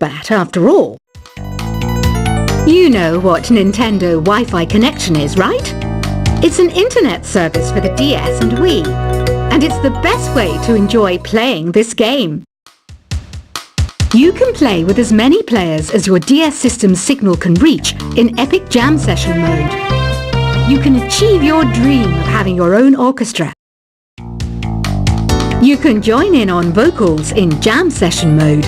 bat after all. You know what Nintendo Wi-Fi connection is, right? It's an internet service for the DS and Wii, and it's the best way to enjoy playing this game. You can play with as many players as your DS system's signal can reach in Epic Jam Session mode. You can achieve your dream of having your own orchestra. You can join in on vocals in Jam Session mode.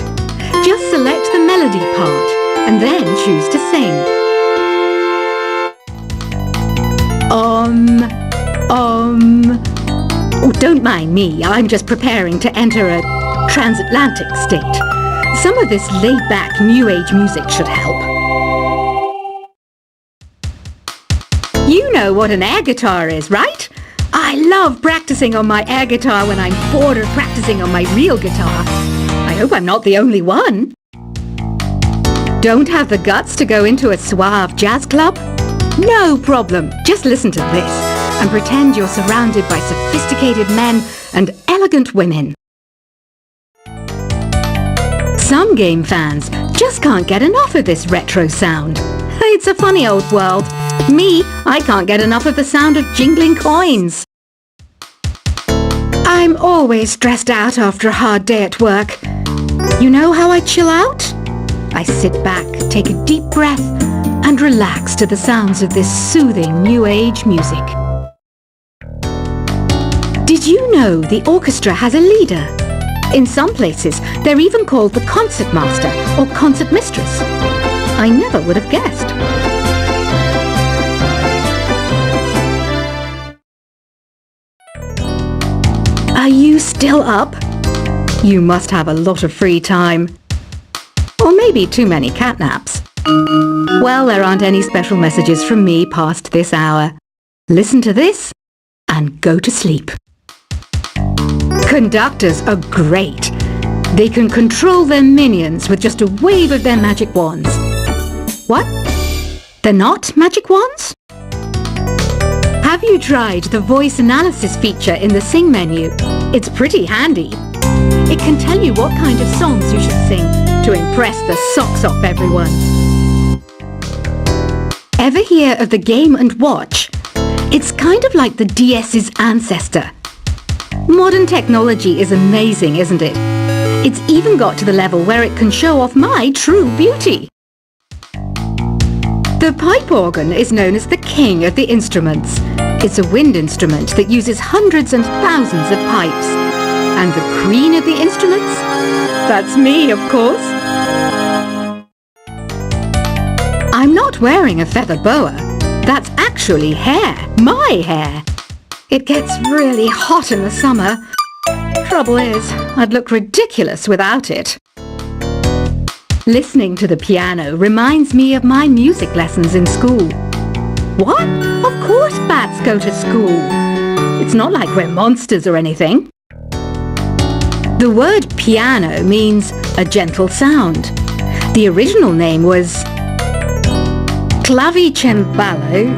Just select the melody part and then choose to sing. Oh, don't mind me, I'm just preparing to enter a transatlantic state. Some of this laid-back New Age music should help. You know what an air guitar is, right? I love practicing on my air guitar when I'm bored of practicing on my real guitar. I hope I'm not the only one. Don't have the guts to go into a suave jazz club? No problem. Just listen to this and pretend you're surrounded by sophisticated men and elegant women. Some game fans just can't get enough of this retro sound. It's a funny old world. Me, I can't get enough of the sound of jingling coins. I'm always stressed out after a hard day at work. You know how I chill out? I sit back, take a deep breath, and relax to the sounds of this soothing New Age music. Did you know the orchestra has a leader? In some places, they're even called the concert master or concert mistress. I never would have guessed. Are you still up? You must have a lot of free time. Or maybe too many catnaps. Well, there aren't any special messages from me past this hour. Listen to this and go to sleep. Conductors are great. They can control their minions with just a wave of their magic wands. What? They're not magic wands? Have you tried the voice analysis feature in the Sing menu? It's pretty handy. It can tell you what kind of songs you should sing to impress the socks off everyone. Ever hear of the Game & Watch? It's kind of like the DS's ancestor. Modern technology is amazing, isn't it? It's even got to the level where it can show off my true beauty. The pipe organ is known as the king of the instruments. It's a wind instrument that uses hundreds and thousands of pipes. And the queen of the instruments? That's me, of course. I'm not wearing a feather boa. That's actually hair, my hair. It gets really hot in the summer. Trouble is, I'd look ridiculous without it. Listening to the piano reminds me of my music lessons in school. What? Of course bats go to school. It's not like we're monsters or anything. The word piano means a gentle sound. The original name was clavicembalo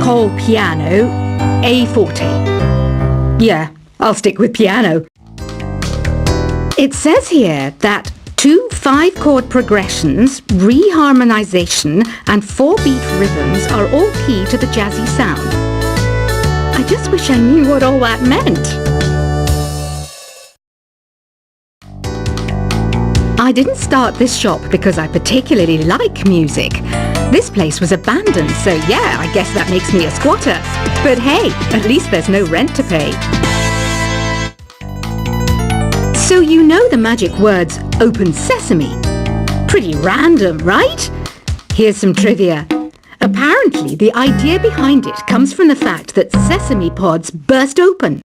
col piano A forte. Yeah, I'll stick with piano. It says here that 2 5-chord progressions, reharmonization, and 4-beat rhythms are all key to the jazzy sound. I just wish I knew what all that meant. I didn't start this shop because I particularly like music. This place was abandoned, so yeah, I guess that makes me a squatter. But hey, at least there's no rent to pay. So you know the magic words open sesame. Pretty random, right? Here's some trivia. Apparently, the idea behind it comes from the fact that sesame pods burst open.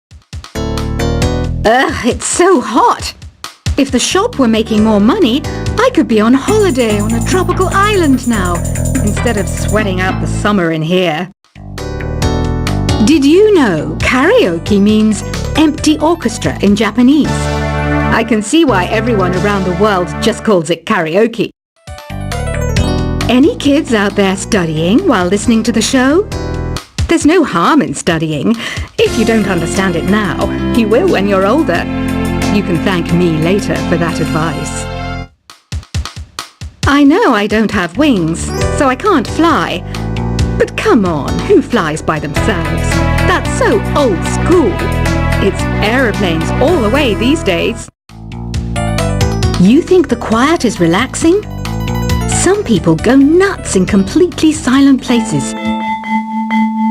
Ugh, it's so hot. If the shop were making more money, I could be on holiday on a tropical island now, instead of sweating out the summer in here. Did you know karaoke means empty orchestra in Japanese? I can see why everyone around the world just calls it karaoke. Any kids out there studying while listening to the show? There's no harm in studying. If you don't understand it now, you will when you're older. You can thank me later for that advice. I know I don't have wings, so I can't fly. But come on, who flies by themselves? That's so old school. It's aeroplanes all the way these days. You think the quiet is relaxing? Some people go nuts in completely silent places.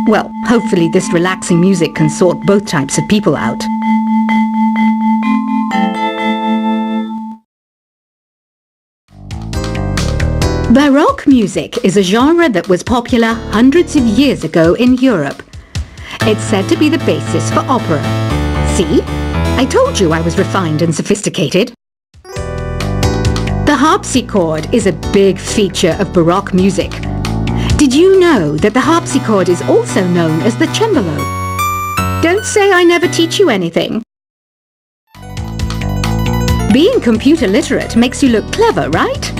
Well, hopefully this relaxing music can sort both types of people out. Baroque music is a genre that was popular hundreds of years ago in Europe. It's said to be the basis for opera. See? I told you I was refined and sophisticated. The harpsichord is a big feature of Baroque music. Did you know that the harpsichord is also known as the cembalo? Don't say I never teach you anything. Being computer literate makes you look clever, right?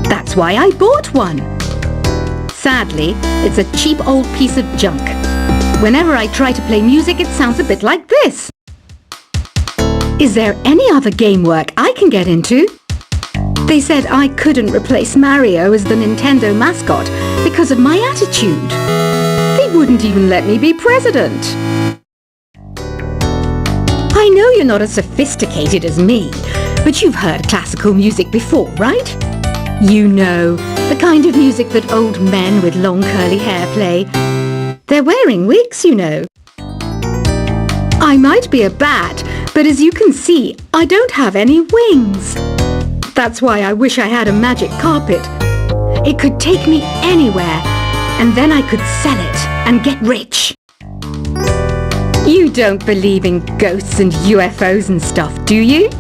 That's why I bought one. Sadly, it's a cheap old piece of junk. Whenever I try to play music, it sounds a bit like this. Is there any other game work I can get into? They said I couldn't replace Mario as the Nintendo mascot because of my attitude. They wouldn't even let me be president. I know you're not as sophisticated as me, but you've heard classical music before, right? You know, the kind of music that old men with long curly hair play. They're wearing wigs, you know. I might be a bat, but as you can see, I don't have any wings. That's why I wish I had a magic carpet. It could take me anywhere, and then I could sell it and get rich. You don't believe in ghosts and UFOs and stuff, do you?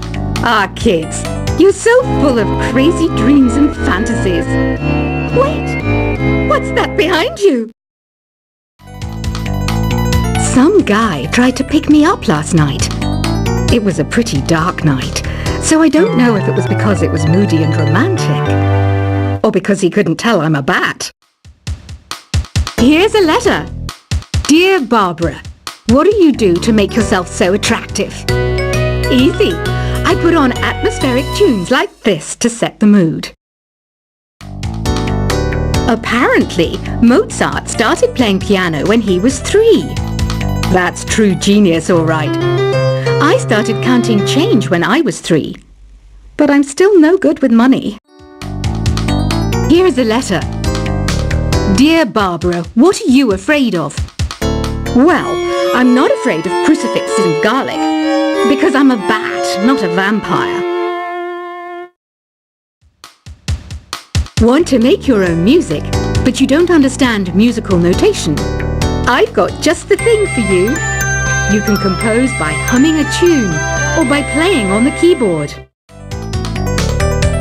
Ah, kids, you're so full of crazy dreams and fantasies. Wait, what's that behind you? Some guy tried to pick me up last night. It was a pretty dark night, so I don't know if it was because it was moody and romantic, or because he couldn't tell I'm a bat. Here's a letter. Dear Barbara, what do you do to make yourself so attractive? Easy. I put on atmospheric tunes like this to set the mood. Apparently, Mozart started playing piano when he was 3. That's true genius, all right. I started counting change when I was 3. But I'm still no good with money. Here is a letter. Dear Barbara, what are you afraid of? Well, I'm not afraid of crucifixes and garlic, because I'm a bat, not a vampire. Want to make your own music, but you don't understand musical notation? I've got just the thing for you. You can compose by humming a tune or by playing on the keyboard.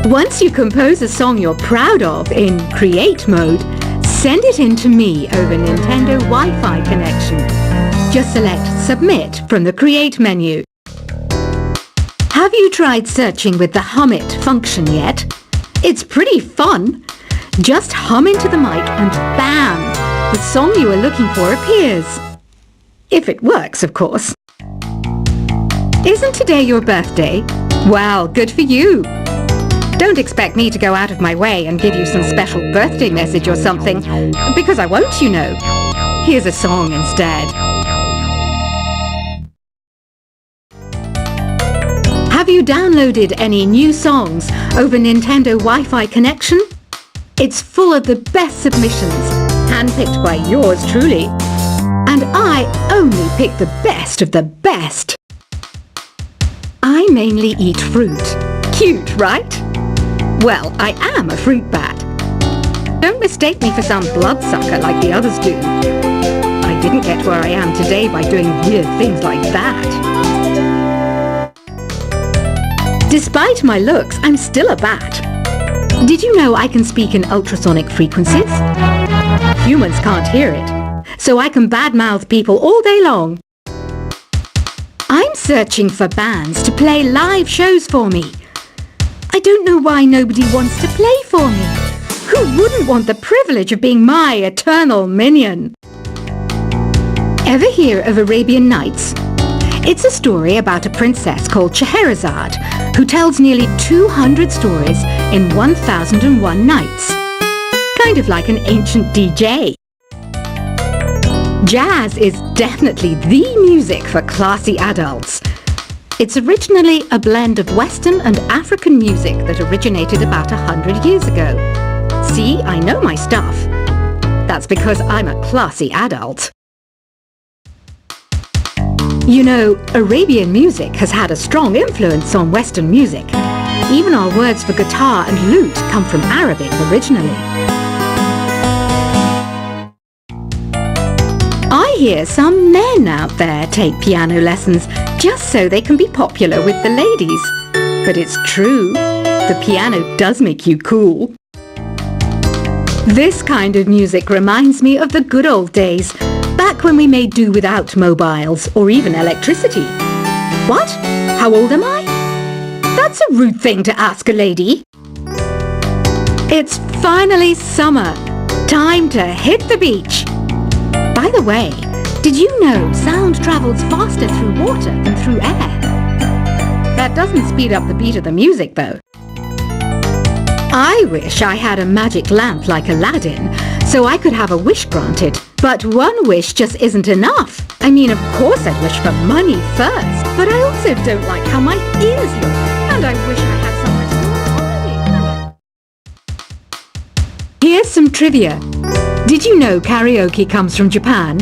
Once you compose a song you're proud of in Create mode, send it in to me over Nintendo Wi-Fi connection. Just select Submit from the Create menu. Have you tried searching with the Hum It function yet? It's pretty fun. Just hum into the mic and bam! The song you are looking for appears. If it works, of course. Isn't today your birthday? Well, good for you. Don't expect me to go out of my way and give you some special birthday message or something, because I won't, you know. Here's a song instead. Have you downloaded any new songs over Nintendo Wi-Fi connection? It's full of the best submissions, handpicked by yours truly. And I only pick the best of the best. I mainly eat fruit. Cute, right? Well, I am a fruit bat. Don't mistake me for some bloodsucker like the others do. I didn't get where I am today by doing weird things like that. Despite my looks, I'm still a bat. Did you know I can speak in ultrasonic frequencies? Humans can't hear it, so I can badmouth people all day long. I'm searching for bands to play live shows for me. I don't know why nobody wants to play for me. Who wouldn't want the privilege of being my eternal minion? Ever hear of Arabian Nights? It's a story about a princess called Scheherazade, who tells nearly 200 stories in 1001 nights. Kind of like an ancient DJ. Jazz is definitely the music for classy adults. It's originally a blend of Western and African music that originated about 100 years ago. See, I know my stuff. That's because I'm a classy adult. You know, Arabian music has had a strong influence on Western music. Even our words for guitar and lute come from Arabic originally. I hear some men out there take piano lessons just so they can be popular with the ladies. But it's true, the piano does make you cool. This kind of music reminds me of the good old days, back when we made do without mobiles or even electricity. What? How old am I? That's a rude thing to ask a lady. It's finally summer. Time to hit the beach. By the way, did you know sound travels faster through water than through air? That doesn't speed up the beat of the music, though. I wish I had a magic lamp like Aladdin, so I could have a wish granted. But one wish just isn't enough. I mean, of course I'd wish for money first, but I also don't like how my ears look, and I wish I had somewhere to go on holiday. Here's some trivia. Did you know karaoke comes from Japan?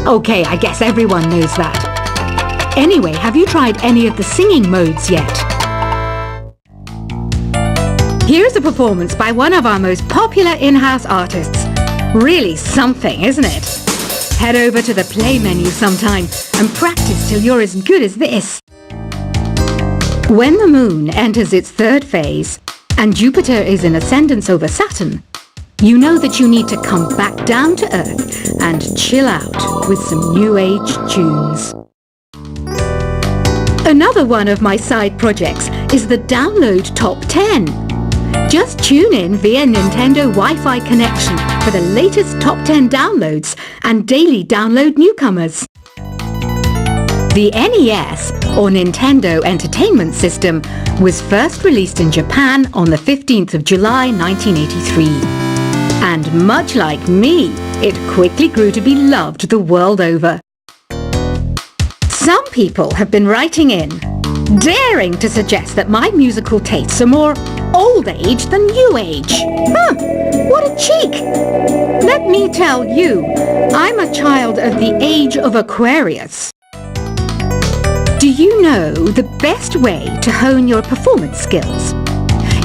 Okay, I guess everyone knows that. Anyway, have you tried any of the singing modes yet? Here's a performance by one of our most popular in-house artists. Really something, isn't it? Head over to the play menu sometime and practice till you're as good as this. When the moon enters its third phase and Jupiter is in ascendance over Saturn, you know that you need to come back down to Earth and chill out with some new age tunes. Another one of my side projects is the Download Top 10. Just tune in via Nintendo Wi-Fi connection for the latest top 10 downloads and daily download newcomers. The NES, or Nintendo Entertainment System, was first released in Japan on the 15th of July 1983. And much like me, it quickly grew to be loved the world over. Some people have been writing in, daring to suggest that my musical tastes are more old age than new age. Huh, what a cheek! Let me tell you, I'm a child of the age of Aquarius. Do you know the best way to hone your performance skills?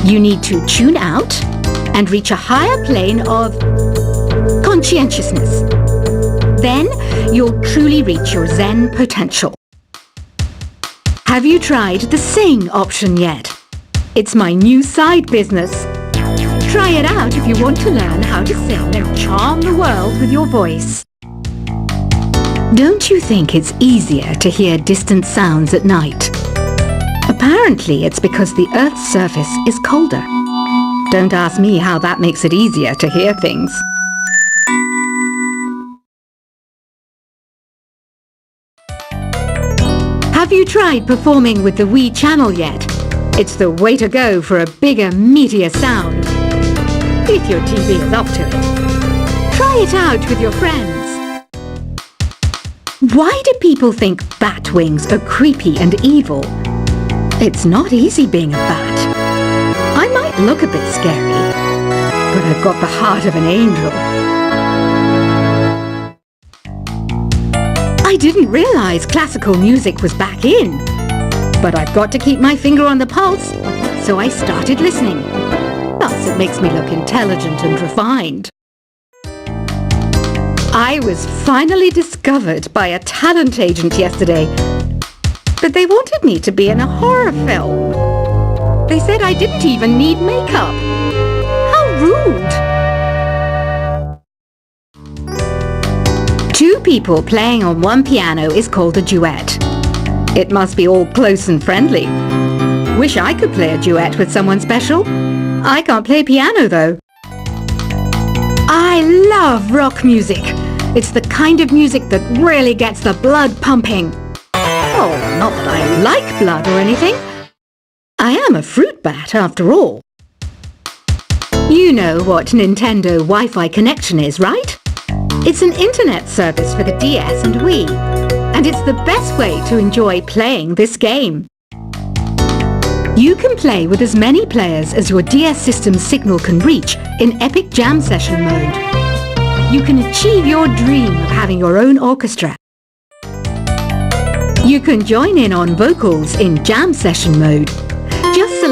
You need to tune out and reach a higher plane of conscientiousness. Then you'll truly reach your Zen potential. Have you tried the Sing option yet? It's my new side business. Try it out if you want to learn how to sing and charm the world with your voice. Don't you think it's easier to hear distant sounds at night? Apparently it's because the Earth's surface is colder. Don't ask me how that makes it easier to hear things. Have you tried performing with the Wii channel yet? It's the way to go for a bigger, meatier sound. If your TV is up to it. Try it out with your friends. Why do people think bat wings are creepy and evil? It's not easy being a bat. I might look a bit scary, but I've got the heart of an angel. I didn't realize classical music was back in, but I've got to keep my finger on the pulse, so I started listening. Plus, it makes me look intelligent and refined. I was finally discovered by a talent agent yesterday, but they wanted me to be in a horror film. They said I didn't even need makeup. How rude! Two people playing on one piano is called a duet. It must be all close and friendly. Wish I could play a duet with someone special. I can't play piano though. I love rock music. It's the kind of music that really gets the blood pumping. Well, not that I like blood or anything. I am a fruit bat after all. You know what Nintendo Wi-Fi connection is, right? It's an internet service for the DS and Wii, and it's the best way to enjoy playing this game. You can play with as many players as your DS system's signal can reach in Epic Jam Session mode. You can achieve your dream of having your own orchestra. You can join in on vocals in Jam Session mode. Just select